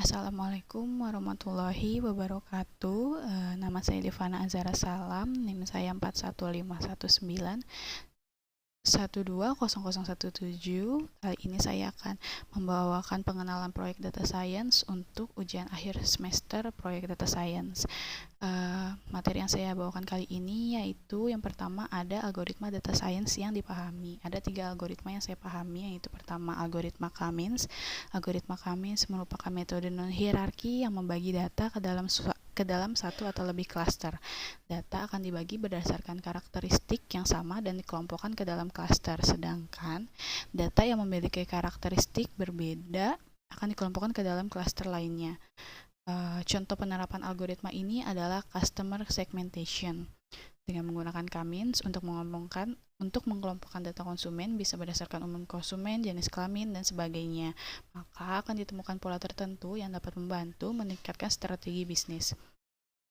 Assalamualaikum warahmatullahi wabarakatuh. Nama saya Devana Azara Salam, NIM saya 41519 1200017. Kali ini saya akan membawakan pengenalan proyek data science untuk ujian akhir semester proyek data science. Materi yang saya bawakan kali ini yaitu yang pertama ada algoritma data science yang dipahami. Ada 3 algoritma yang saya pahami, yaitu pertama algoritma K-means. Algoritma K-means merupakan metode non-hierarki yang membagi data ke dalam satu atau lebih klaster. Data akan dibagi berdasarkan karakteristik yang sama dan dikelompokkan ke dalam klaster, sedangkan data yang memiliki karakteristik berbeda akan dikelompokkan ke dalam klaster lainnya. Contoh penerapan algoritma ini adalah customer segmentation. Dengan menggunakan K-means untuk mengelompokkan data konsumen bisa berdasarkan umur konsumen, jenis kelamin, dan sebagainya. Maka akan ditemukan pola tertentu yang dapat membantu meningkatkan strategi bisnis.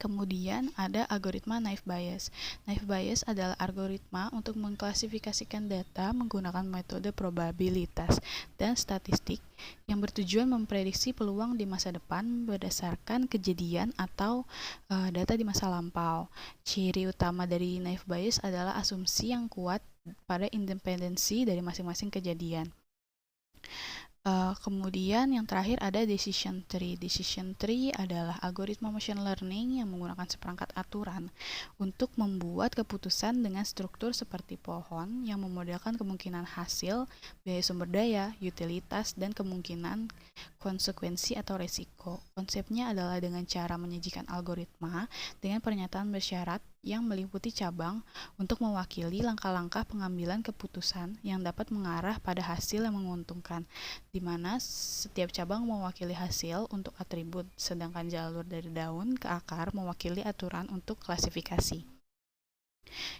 Kemudian ada algoritma naive Bayes. Naive Bayes adalah algoritma untuk mengklasifikasikan data menggunakan metode probabilitas dan statistik yang bertujuan memprediksi peluang di masa depan berdasarkan kejadian atau data di masa lampau. Ciri utama dari naive Bayes adalah asumsi yang kuat pada independensi dari masing-masing kejadian. Kemudian yang terakhir ada decision tree. Decision tree adalah algoritma machine learning yang menggunakan seperangkat aturan untuk membuat keputusan dengan struktur seperti pohon yang memodelkan kemungkinan hasil, biaya sumber daya, utilitas, dan kemungkinan konsekuensi atau resiko. Konsepnya adalah dengan cara menyajikan algoritma dengan pernyataan bersyarat yang meliputi cabang untuk mewakili langkah-langkah pengambilan keputusan yang dapat mengarah pada hasil yang menguntungkan, di mana setiap cabang mewakili hasil untuk atribut, sedangkan jalur dari daun ke akar mewakili aturan untuk klasifikasi.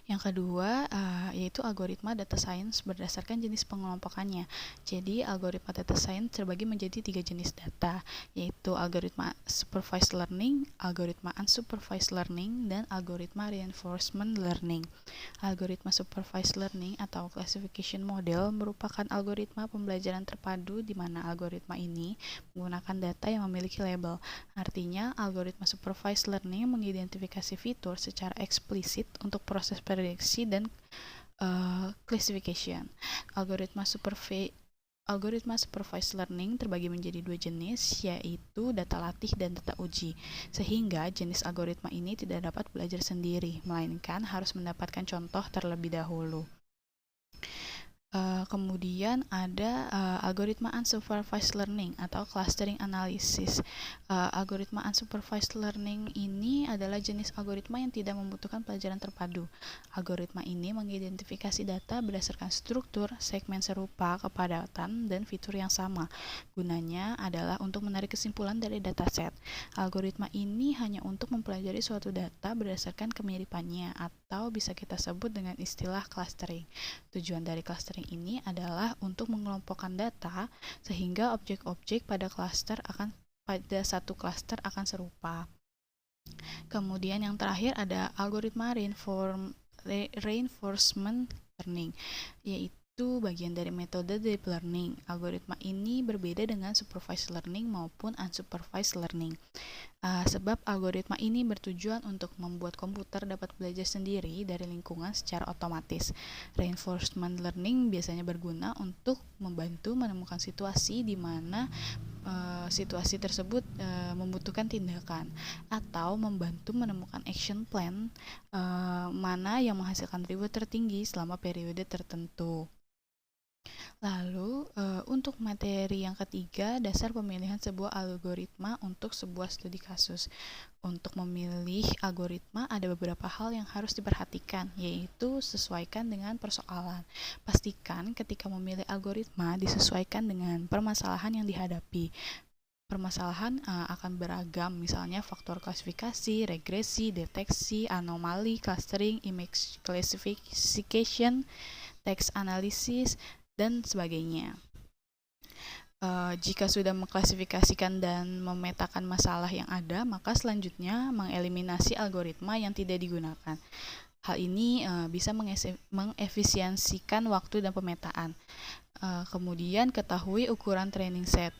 Yang kedua yaitu algoritma data science berdasarkan jenis pengelompokannya. Jadi algoritma data science terbagi menjadi 3 jenis data, yaitu algoritma supervised learning, algoritma unsupervised learning, dan algoritma reinforcement learning. Algoritma supervised learning atau classification model merupakan algoritma pembelajaran terpadu di mana algoritma ini menggunakan data yang memiliki label. Artinya, algoritma supervised learning mengidentifikasi fitur secara eksplisit untuk proses prediksi dan classification. Algoritma supervised learning terbagi menjadi 2 jenis, yaitu data latih dan data uji. Sehingga jenis algoritma ini tidak dapat belajar sendiri, melainkan harus mendapatkan contoh terlebih dahulu. Kemudian ada algoritma unsupervised learning atau clustering analysis. Algoritma unsupervised learning ini adalah jenis algoritma yang tidak membutuhkan pelajaran terpadu. Algoritma ini mengidentifikasi data berdasarkan struktur, segmen serupa, kepadatan, dan fitur yang sama. Gunanya adalah untuk menarik kesimpulan dari dataset. Algoritma ini hanya untuk mempelajari suatu data berdasarkan kemiripannya, atau bisa kita sebut dengan istilah clustering. Tujuan dari clustering ini adalah untuk mengelompokkan data sehingga objek-objek pada satu klaster akan serupa. Kemudian yang terakhir ada algoritma reinforcement learning, yaitu bagian dari metode deep learning. Algoritma ini berbeda dengan supervised learning maupun unsupervised learning. Sebab algoritma ini bertujuan untuk membuat komputer dapat belajar sendiri dari lingkungan secara otomatis. Reinforcement learning biasanya berguna untuk membantu menemukan situasi di mana situasi tersebut membutuhkan tindakan, atau membantu menemukan action plan mana yang menghasilkan reward tertinggi selama periode tertentu. Lalu, untuk materi yang ketiga, dasar pemilihan sebuah algoritma untuk sebuah studi kasus. Untuk memilih algoritma ada beberapa hal yang harus diperhatikan, yaitu sesuaikan dengan persoalan. Pastikan ketika memilih algoritma disesuaikan dengan permasalahan yang dihadapi. Permasalahan akan beragam, misalnya faktor klasifikasi, regresi, deteksi, anomali, clustering, image classification, text analysis, dan sebagainya. Jika sudah mengklasifikasikan dan memetakan masalah yang ada, maka selanjutnya mengeliminasi algoritma yang tidak digunakan. Hal ini bisa mengefisiensikan waktu dan pemetaan. Kemudian ketahui ukuran training set.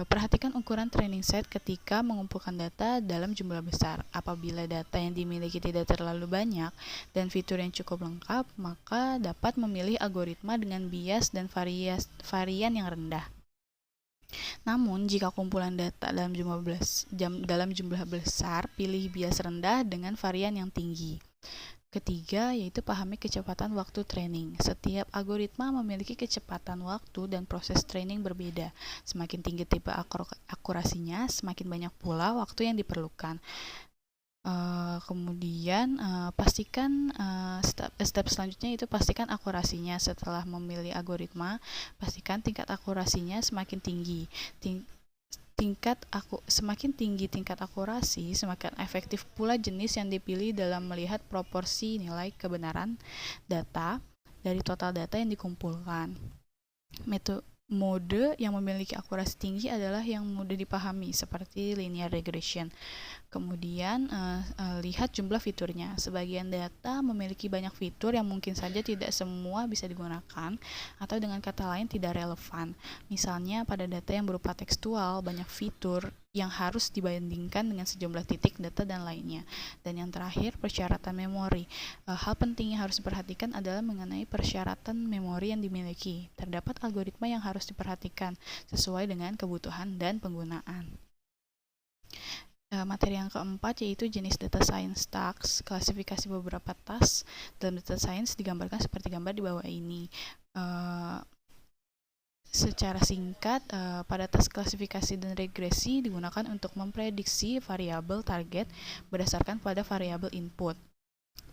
Perhatikan ukuran training set ketika mengumpulkan data dalam jumlah besar. Apabila data yang dimiliki tidak terlalu banyak dan fitur yang cukup lengkap, maka dapat memilih algoritma dengan bias dan varian yang rendah. Namun, jika kumpulan data dalam jumlah besar, pilih bias rendah dengan varian yang tinggi. Ketiga, yaitu pahami kecepatan waktu training. Setiap algoritma memiliki kecepatan waktu dan proses training berbeda. Semakin tinggi tipe akurasinya, semakin banyak pula waktu yang diperlukan. Kemudian pastikan step selanjutnya itu pastikan akurasinya. Setelah memilih algoritma, pastikan tingkat akurasinya semakin tinggi. Semakin tinggi tingkat akurasi, semakin efektif pula jenis yang dipilih dalam melihat proporsi nilai kebenaran data dari total data yang dikumpulkan. Mode yang memiliki akurasi tinggi adalah yang mudah dipahami, seperti linear regression. Kemudian lihat jumlah fiturnya. Sebagian data memiliki banyak fitur yang mungkin saja tidak semua bisa digunakan, atau dengan kata lain tidak relevan. Misalnya pada data yang berupa tekstual, banyak fitur yang harus dibandingkan dengan sejumlah titik data dan lainnya. Dan yang terakhir, persyaratan memori. Hal penting yang harus diperhatikan adalah mengenai persyaratan memori yang dimiliki. Terdapat algoritma yang harus diperhatikan sesuai dengan kebutuhan dan penggunaan. Materi yang keempat yaitu jenis data science tasks. Klasifikasi beberapa task dalam data science digambarkan seperti gambar di bawah ini. Secara singkat, pada task klasifikasi dan regresi digunakan untuk memprediksi variabel target berdasarkan pada variabel input.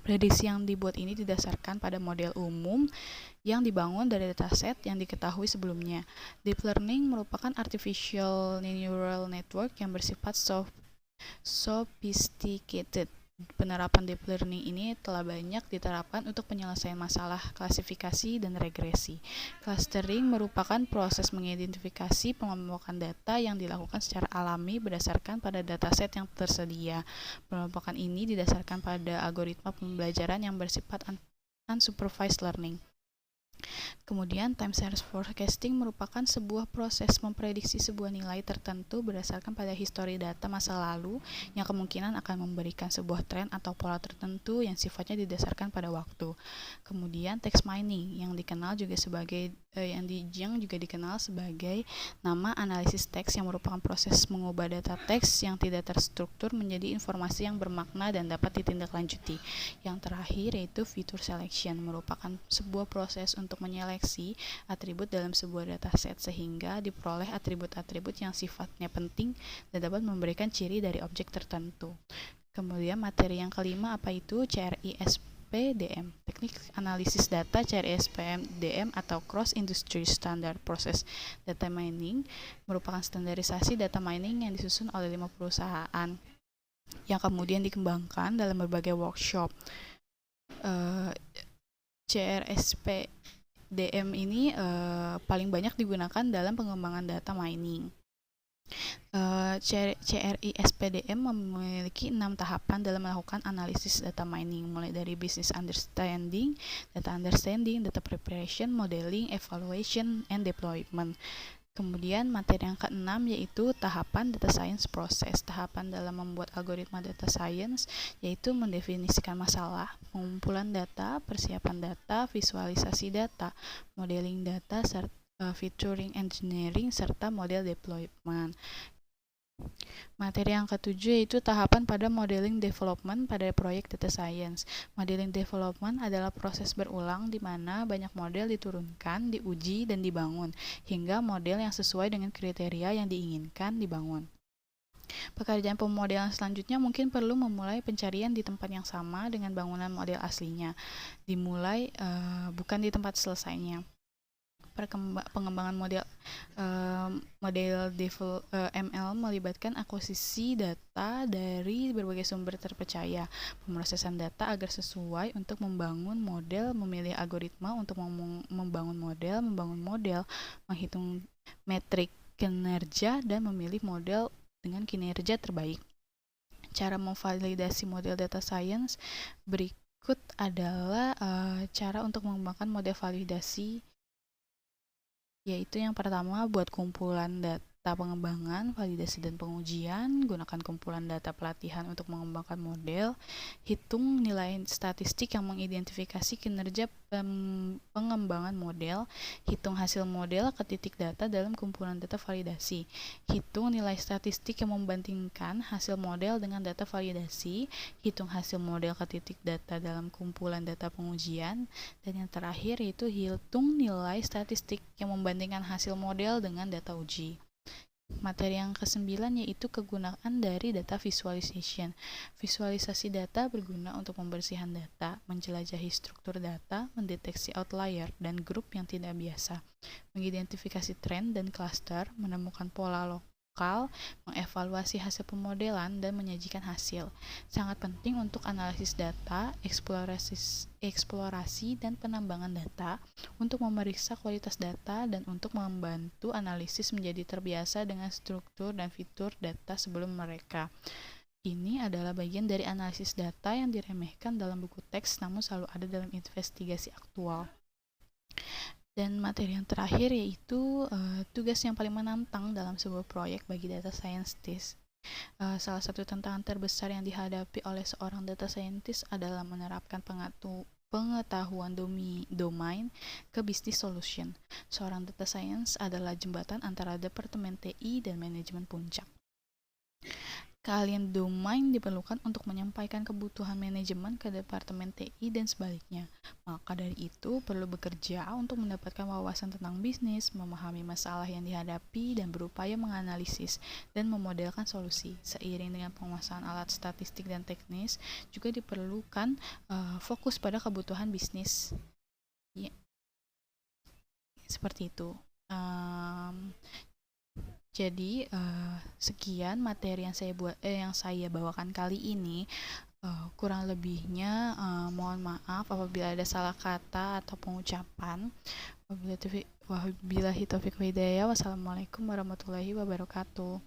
Prediksi yang dibuat ini didasarkan pada model umum yang dibangun dari dataset yang diketahui sebelumnya. Deep learning merupakan artificial neural network yang bersifat sophisticated. Penerapan deep learning ini telah banyak diterapkan untuk penyelesaian masalah klasifikasi dan regresi. Clustering merupakan proses mengidentifikasi pengelompokan data yang dilakukan secara alami berdasarkan pada dataset yang tersedia. Pengelompokan ini didasarkan pada algoritma pembelajaran yang bersifat unsupervised learning. Kemudian, time series forecasting merupakan sebuah proses memprediksi sebuah nilai tertentu berdasarkan pada histori data masa lalu yang kemungkinan akan memberikan sebuah tren atau pola tertentu yang sifatnya didasarkan pada waktu. Kemudian, text mining yang juga dikenal sebagai nama analisis teks, yang merupakan proses mengubah data teks yang tidak terstruktur menjadi informasi yang bermakna dan dapat ditindaklanjuti. Yang terakhir yaitu feature selection, merupakan sebuah proses untuk menyeleksi atribut dalam sebuah dataset sehingga diperoleh atribut-atribut yang sifatnya penting dan dapat memberikan ciri dari objek tertentu. Kemudian materi yang kelima apa itu CRISP-DM. Teknik analisis data CRISP-DM atau Cross Industry Standard Process Data Mining merupakan standarisasi data mining yang disusun oleh 5 perusahaan yang kemudian dikembangkan dalam berbagai workshop. CRISP-DM ini paling banyak digunakan dalam pengembangan data mining. CRISP-DM memiliki 6 tahapan dalam melakukan analisis data mining, mulai dari business understanding, data preparation, modeling, evaluation, and deployment. Kemudian materi yang keenam yaitu tahapan data science process. Tahapan dalam membuat algoritma data science yaitu mendefinisikan masalah, pengumpulan data, persiapan data, visualisasi data, modeling data, featuring engineering, serta model deployment. Materi yang ketujuh yaitu tahapan pada modeling development pada proyek data science. Modeling development adalah proses berulang di mana banyak model diturunkan, diuji, dan dibangun, hingga model yang sesuai dengan kriteria yang diinginkan dibangun. Pekerjaan pemodelan selanjutnya mungkin perlu memulai pencarian di tempat yang sama dengan bangunan model aslinya. Dimulai bukan di tempat selesainya. Pengembangan model ML melibatkan akuisisi data dari berbagai sumber terpercaya, pemrosesan data agar sesuai untuk membangun model, memilih algoritma untuk membangun model, menghitung metrik kinerja, dan memilih model dengan kinerja terbaik. Cara memvalidasi model data science berikut adalah cara untuk mengembangkan model validasi, yaitu yang pertama buat kumpulan data pengembangan, validasi dan pengujian, gunakan kumpulan data pelatihan untuk mengembangkan model, hitung nilai statistik yang mengidentifikasi kinerja pengembangan model, hitung hasil model ke titik data dalam kumpulan data validasi, hitung nilai statistik yang membandingkan hasil model dengan data validasi, hitung hasil model ke titik data dalam kumpulan data pengujian, dan yang terakhir yaitu hitung nilai statistik yang membandingkan hasil model dengan data uji. Materi yang ke-9 yaitu kegunaan dari data visualization. Visualisasi data berguna untuk pembersihan data, menjelajahi struktur data, mendeteksi outlier dan grup yang tidak biasa, mengidentifikasi tren dan cluster, menemukan pola lokal, mengevaluasi hasil pemodelan, dan menyajikan hasil. Sangat penting untuk analisis data, eksplorasi dan penambangan data, untuk memeriksa kualitas data, dan untuk membantu analisis menjadi terbiasa dengan struktur dan fitur data sebelum mereka. Ini adalah bagian dari analisis data yang diremehkan dalam buku teks namun selalu ada dalam investigasi aktual. Dan materi yang terakhir yaitu tugas yang paling menantang dalam sebuah proyek bagi data scientist. Salah satu tantangan terbesar yang dihadapi oleh seorang data scientist adalah menerapkan pengetahuan domain ke bisnis solution. Seorang data science adalah jembatan antara departemen TI dan manajemen puncak. Keahlian domain diperlukan untuk menyampaikan kebutuhan manajemen ke departemen TI dan sebaliknya. Maka dari itu, perlu bekerja untuk mendapatkan wawasan tentang bisnis, memahami masalah yang dihadapi, dan berupaya menganalisis dan memodelkan solusi. Seiring dengan penguasaan alat statistik dan teknis, juga diperlukan fokus pada kebutuhan bisnis. Ya, seperti itu. Jadi sekian materi yang saya bawakan kali ini. Kurang lebihnya mohon maaf apabila ada salah kata atau pengucapan. Wabillahi taufiq wa hidayah. Wassalamualaikum warahmatullahi wabarakatuh.